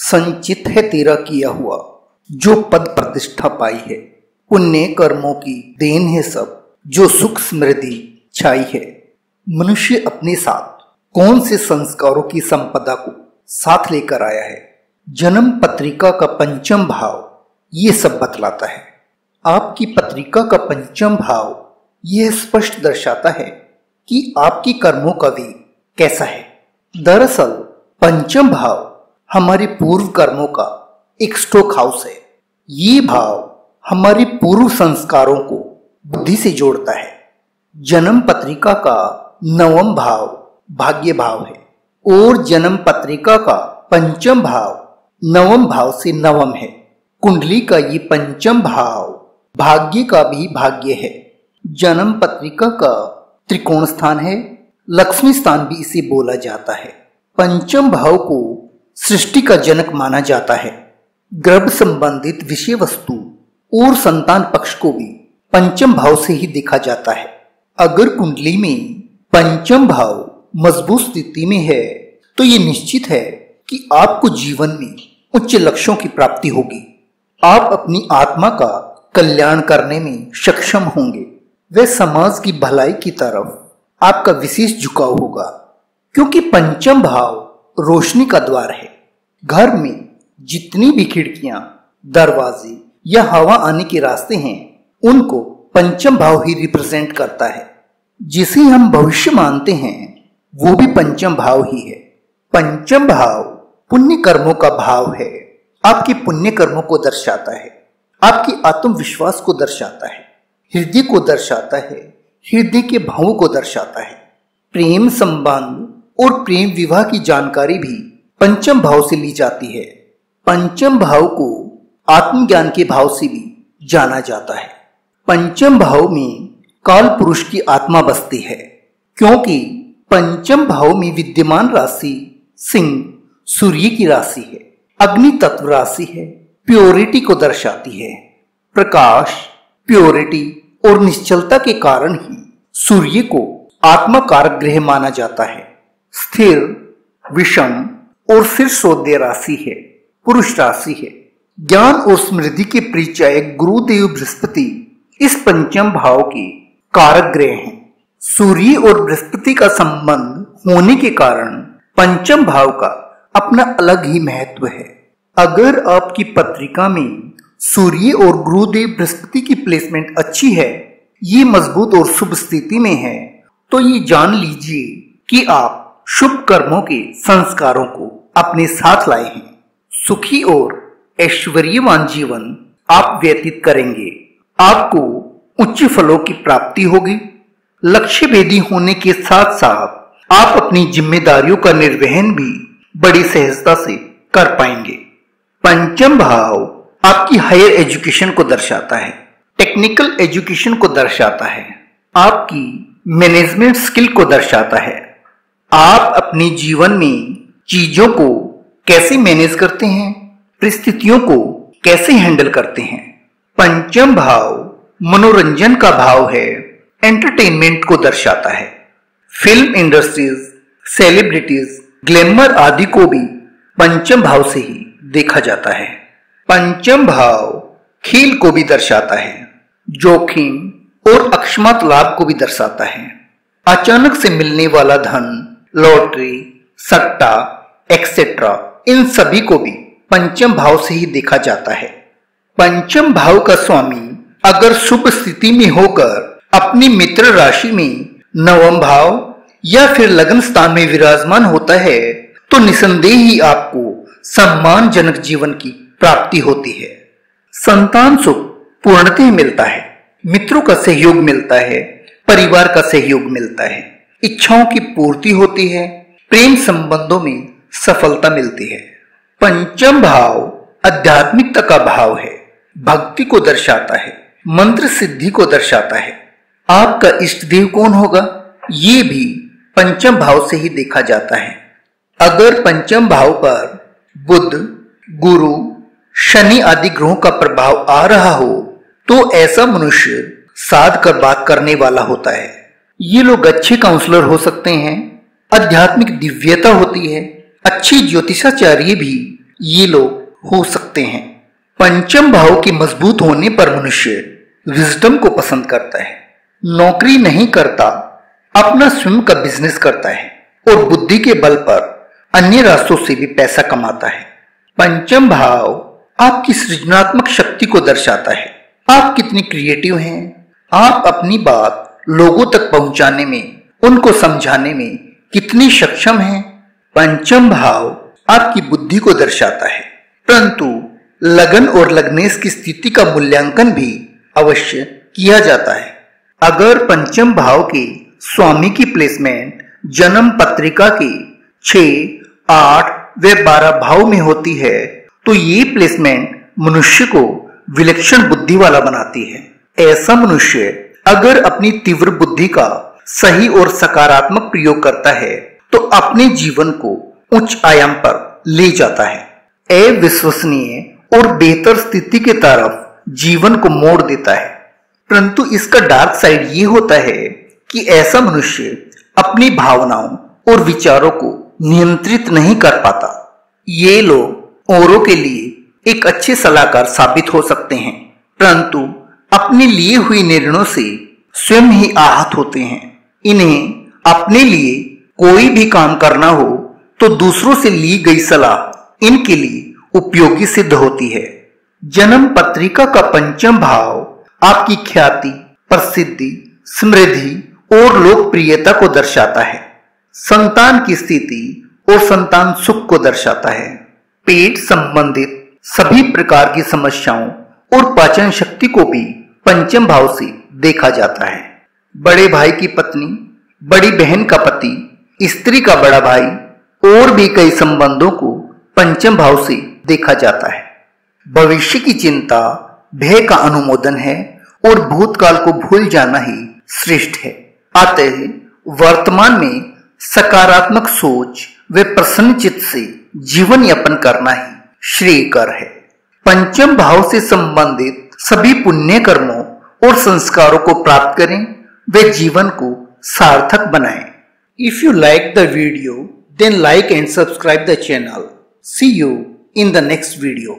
संचित है तेरा किया हुआ जो पद प्रतिष्ठा पाई है। पुण्य कर्मों की देन है सब जो सुख समृद्धि छाई है। मनुष्य अपने साथ कौन से संस्कारों की संपदा को साथ लेकर आया है, जन्म पत्रिका का पंचम भाव ये सब बतलाता है। आपकी पत्रिका का पंचम भाव यह स्पष्ट दर्शाता है कि आपकी कर्मों का वेग कैसा है। दरअसल पंचम भाव हमारे पूर्व कर्मों का एक स्टॉक हाउस है। ये भाव हमारे पूर्व संस्कारों को बुद्धि से जोड़ता है। जन्म पत्रिका का नवम भाव भाग्य भाव है और जन्म पत्रिका का पंचम भाव नवम भाव से नवम है। कुंडली का ये पंचम भाव भाग्य का भी भाग्य है। जन्म पत्रिका का त्रिकोण स्थान है, लक्ष्मी स्थान भी इसे बोला जाता है। पंचम भाव को सृष्टि का जनक माना जाता है। गर्भ संबंधित विषय वस्तु और संतान पक्ष को भी पंचम भाव से ही देखा जाता है। अगर कुंडली में पंचम भाव मजबूत स्थिति में है तो ये निश्चित है कि आपको जीवन में उच्च लक्ष्यों की प्राप्ति होगी। आप अपनी आत्मा का कल्याण करने में सक्षम होंगे। वे समाज की भलाई की तरफ आपका विशेष झुकाव होगा, क्योंकि पंचम भाव रोशनी का द्वार है। घर में जितनी भी खिड़कियां, दरवाजे या हवा आने के रास्ते हैं, उनको पंचम भाव ही रिप्रेजेंट करता है। जिसे हम भविष्य मानते हैं वो भी पंचम भाव ही है। पंचम भाव पुण्य कर्मों का भाव है। आपके पुण्य कर्मों को दर्शाता है, आपकी आत्मविश्वास को दर्शाता है, हृदय को दर्शाता है, हृदय के भावों को दर्शाता है। प्रेम संबंध और प्रेम विवाह की जानकारी भी पंचम भाव से ली जाती है। पंचम भाव को आत्मज्ञान के भाव से भी जाना जाता है। पंचम भाव में काल पुरुष की आत्मा बसती है, क्योंकि पंचम भाव में विद्यमान राशि सिंह सूर्य की राशि है, अग्नि तत्व राशि है, प्योरिटी को दर्शाती है। प्रकाश, प्योरिटी और निश्चलता के कारण ही सूर्य को आत्मा कारक ग्रह माना जाता है। स्थिर, विषम और फिर सोद्य राशि है, पुरुष राशि है। ज्ञान और स्मृति के परिचायक गुरुदेव बृहस्पति इस पंचम भाव के कारक ग्रह हैं। सूर्य और बृहस्पति का संबंध होने के कारण पंचम भाव का अपना अलग ही महत्व है। अगर आपकी पत्रिका में सूर्य और गुरुदेव बृहस्पति की प्लेसमेंट अच्छी है, ये मजबूत और शुभ स्थिति में है, तो ये जान लीजिए कि आप शुभ कर्मों के संस्कारों को अपने साथ लाए हैं। सुखी और ऐश्वर्यवान जीवन आप व्यतीत करेंगे। आपको उच्च फलों की प्राप्ति होगी। लक्ष्य भेदी होने के साथ साथ आप अपनी जिम्मेदारियों का निर्वहन भी बड़ी सहजता से कर पाएंगे। पंचम भाव आपकी हायर एजुकेशन को दर्शाता है, टेक्निकल एजुकेशन को दर्शाता है, आपकी मैनेजमेंट स्किल को दर्शाता है। आप अपने जीवन में चीजों को कैसे मैनेज करते हैं, परिस्थितियों को कैसे हैंडल करते हैं। पंचम भाव मनोरंजन का भाव है, एंटरटेनमेंट को दर्शाता है। फिल्म इंडस्ट्रीज, सेलिब्रिटीज, ग्लैमर आदि को भी पंचम भाव से ही देखा जाता है। पंचम भाव खेल को भी दर्शाता है, जोखिम और अकस्मात लाभ को भी दर्शाता है। अचानक से मिलने वाला धन, लॉटरी, सट्टा एक्सेट्रा, इन सभी को भी पंचम भाव से ही देखा जाता है। पंचम भाव का स्वामी अगर शुभ स्थिति में होकर अपनी मित्र राशि में नवम भाव या फिर लग्न स्थान में विराजमान होता है तो निसंदेह ही आपको सम्मानजनक जीवन की प्राप्ति होती है। संतान सुख पूर्णतः मिलता है, मित्रों का सहयोग मिलता है, परिवार का सहयोग मिलता है, इच्छाओं की पूर्ति होती है, प्रेम संबंधों में सफलता मिलती है। पंचम भाव आध्यात्मिकता का भाव है, भक्ति को दर्शाता है, मंत्र सिद्धि को दर्शाता है। आपका इष्ट देव कौन होगा, ये भी पंचम भाव से ही देखा जाता है। अगर पंचम भाव पर बुध, गुरु, शनि आदि ग्रहों का प्रभाव आ रहा हो तो ऐसा मनुष्य साध कर बात करने वाला होता है। ये लोग अच्छे काउंसलर हो सकते हैं, आध्यात्मिक दिव्यता होती है, अच्छे ज्योतिषाचार्य भी ये लोग हो सकते हैं। पंचम भाव के मजबूत होने पर मनुष्य विजडम को पसंद करता है, नौकरी नहीं करता, अपना स्वयं का बिजनेस करता है और बुद्धि के बल पर अन्य रास्तों से भी पैसा कमाता है। पंचम भाव आपकी सृजनात्मक शक्ति को दर्शाता है। आप कितनी क्रिएटिव हैं, आप अपनी बात लोगों तक पहुंचाने में, उनको समझाने में कितनी सक्षम हैं। पंचम भाव आपकी बुद्धि को दर्शाता है, परंतु लगन और लगनेस की स्थिति का मूल्यांकन भी अवश्य किया जाता है। अगर पंचम भाव के स्वामी की प्लेसमेंट जन्म पत्रिका के 6, 8 व 12 भाव में होती है तो ये प्लेसमेंट मनुष्य को विलक्षण बुद्धि वाला बनाती है। ऐसा मनुष्य अगर अपनी तीव्र बुद्धि का सही और सकारात्मक प्रयोग करता है तो अपने जीवन को उच्च आयाम पर ले जाता है। अविश्वसनीय और बेहतर स्थिति के तरफ जीवन को मोड़ देता है। परंतु इसका डार्क साइड ये होता है कि ऐसा मनुष्य अपनी भावनाओं और विचारों को नियंत्रित नहीं कर पाता। ये लोग औरों के लिए एक अच्छे सलाहकार साबित हो सकते हैं, परंतु अपने लिए हुई निर्णयों से स्वयं ही आहत होते हैं। इन्हें अपने लिए कोई भी काम करना हो तो दूसरों से ली गई सलाह इनके लिए उपयोगी सिद्ध होती है। जन्म पत्रिका का पंचम भाव आपकी ख्याति, प्रसिद्धि, समृद्धि और लोकप्रियता को दर्शाता है। संतान की स्थिति और संतान सुख को दर्शाता है। पेट संबंधित सभी प्रकार की समस्याओं और पाचन शक्ति को भी पंचम भाव से देखा जाता है। बड़े भाई की पत्नी, बड़ी बहन का पति, स्त्री का बड़ा भाई और भी कई संबंधों को पंचम भाव से देखा जाता है। भविष्य की चिंता भय का अनुमोदन है और भूतकाल को भूल जाना ही श्रेष्ठ है। अतः वर्तमान में सकारात्मक सोच व प्रसन्न चित्त से जीवन यापन करना ही श्रेयकर है। पंचम भाव से संबंधित सभी पुण्य कर्मों और संस्कारों को प्राप्त करें व जीवन को सार्थक बनाएं। If you like the video, then like and subscribe the channel. See you in the next video.